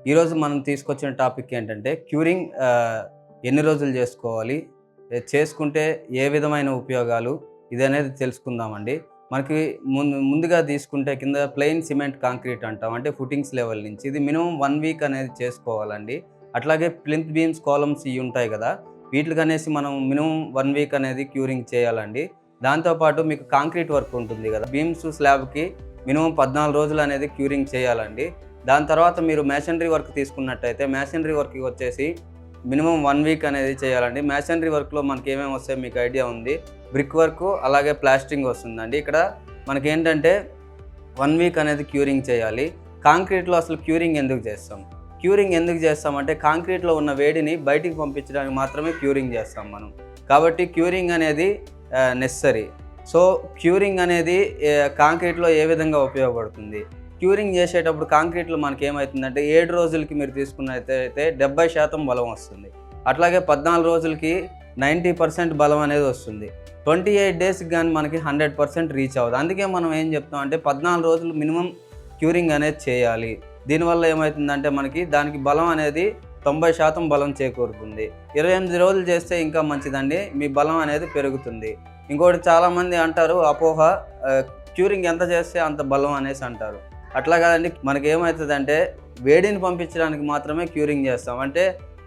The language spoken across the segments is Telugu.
ఈరోజు మనం తీసుకొచ్చిన టాపిక్ ఏంటంటే క్యూరింగ్ ఎన్ని రోజులు చేసుకోవాలి? చేసుకుంటే ఏ విధమైన ఉపయోగాలు? ఇదనేది తెలుసుకుందామండి. మనకి ముందుగా తీసుకుంటే కింద ప్లెయిన్ సిమెంట్ కాంక్రీట్ అంటాం. అంటే ఫుటింగ్స్ లెవెల్ నుంచి ఇది మినిమమ్ 1 వీక్ అనేది చేసుకోవాలండి. అట్లాగే ప్లింత్ బీమ్స్, కాలమ్స్ ఇయి ఉంటాయి గదా! వీటికనేసి మనం మినిమమ్ 1 వీక్ అనేది క్యూరింగ్ చేయాలండి. దాంతో పాటు మీకు కాంక్రీట్ వర్క్ ఉంటుంది గదా! బీమ్స్, స్లాబ్‌కి మినిమమ్ 14 రోజులు అనేది క్యూరింగ్ చేయాలండి. దాని తర్వాత మీరు మేసనరీ వర్క్ తీసుకున్నట్టయితే మేసనరీ వర్క్‌కి వచ్చేసి మినిమమ్ 1 వీక్ అనేది చేయాలండి. మేసనరీ వర్క్‌లో మనకేమేమి వస్తాయో మీకు ఐడియా ఉంది. బ్రిక్ వర్కు అలాగే ప్లాస్టరింగ్ వస్తుందండి. ఇక్కడ మనకేంటంటే 1 వీక్ అనేది క్యూరింగ్ చేయాలి. కాంక్రీట్‌లో అసలు క్యూరింగ్ ఎందుకు చేస్తాం? క్యూరింగ్ ఎందుకు చేస్తామంటే కాంక్రీట్‌లో ఉన్న వేడిని బయటికి పంపించడానికి మాత్రమే క్యూరింగ్ చేస్తాం మనం. కాబట్టి క్యూరింగ్ అనేది నెసెసరీ. సో, క్యూరింగ్ అనేది కాంక్రీట్‌లో ఏ విధంగా ఉపయోగపడుతుంది? క్యూరింగ్ చేసేటప్పుడు కాంక్రీట్‌లో మనకేమైతుందంటే 7 రోజులకి మీరు తీసుకున్నట్టయితే 70% బలం వస్తుంది. అట్లాగే 14 రోజులకి 90% బలం అనేది వస్తుంది. 28 డేస్‌కి గాని మనకి 100% రీచ్ అవ్వదు. అందుకే మనం ఏం చెప్తాం అంటే 14 రోజులు మినిమమ్ క్యూరింగ్ అనేది చేయాలి. దీనివల్ల ఏమైతుందంటే మనకి దానికి బలం అనేది 90% బలం చేకూరుతుంది. 28 రోజులు చేస్తే ఇంకా మంచిదండి. మీ బలం అనేది పెరుగుతుంది. ఇంకోటి చాలామంది అంటారు అపోహ, క్యూరింగ్ ఎంత చేస్తే అంత బలం అనేసి అంటారు. అట్లా కాదండి. మనకేమవుతుందంటే వేడిని పంపించడానికి మాత్రమే క్యూరింగ్ చేస్తాం. అంటే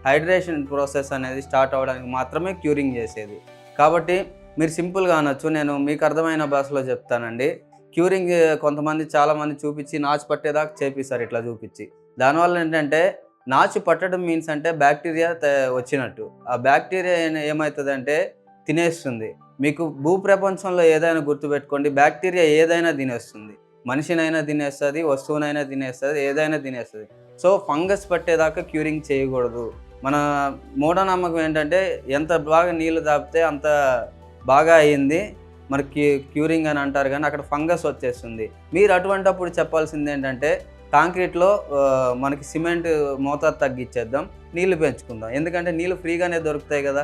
హైడ్రేషన్ ప్రాసెస్ అనేది స్టార్ట్ అవ్వడానికి మాత్రమే క్యూరింగ్ చేసేది. కాబట్టి మీరు సింపుల్‌గా అనొచ్చు. నేను మీకు అర్థమైన భాషలో చెప్తానండి. క్యూరింగ్ కొంతమంది చాలామంది చూపించి నాచు పట్టేదాకా చేపిస్తారు ఇట్లా చూపించి. దానివల్ల ఏంటంటే నాచు పట్టడం మీన్స్ అంటే బ్యాక్టీరియా వచ్చినట్టు. ఆ బ్యాక్టీరియా ఏమవుతుందంటే తినేస్తుంది. మీకు భూప్రపంచంలో ఏదైనా గుర్తుపెట్టుకోండి, బ్యాక్టీరియా ఏదైనా తినేస్తుంది. మనిషినైనా తినేస్తుంది, వస్తువునైనా తినేస్తుంది, ఏదైనా తినేస్తుంది. సో, ఫంగస్ పట్టేదాకా క్యూరింగ్ చేయకూడదు. మన మూఢనమ్మకం ఏంటంటే ఎంత బాగా నీళ్లు తాపితే అంత బాగా అయింది, మనకి క్యూరింగ్ అని అంటారు కానీ అక్కడ ఫంగస్ వచ్చేస్తుంది. మీరు అటువంటప్పుడు చెప్పాల్సింది ఏంటంటే కాంక్రీట్‌లో మనకి సిమెంట్ మోతాదు తగ్గించేద్దాం, నీళ్లు పెంచుకుందాం. ఎందుకంటే నీళ్లు ఫ్రీగానే దొరుకుతాయి కదా!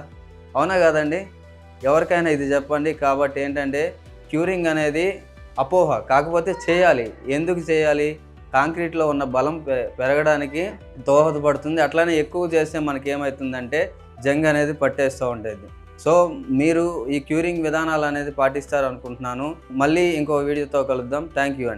అవునా కాదండి? ఎవరికైనా ఇది చెప్పండి. కాబట్టి ఏంటంటే క్యూరింగ్ అనేది అపోహ. కాకపోతే చేయాలి. ఎందుకు చేయాలి? కాంక్రీట్‌లో ఉన్న బలం పెరగడానికి దోహదపడుతుంది. అట్లానే ఎక్కువ చేస్తే మనకేమవుతుందంటే జంగ్ అనేది పట్టేస్తూ ఉంటుంది. సో, మీరు ఈ క్యూరింగ్ విధానాలనేది పాటిస్తారనుకుంటున్నాను. మళ్ళీ ఇంకో వీడియోతో కలుద్దాం. థ్యాంక్ యూ అండి.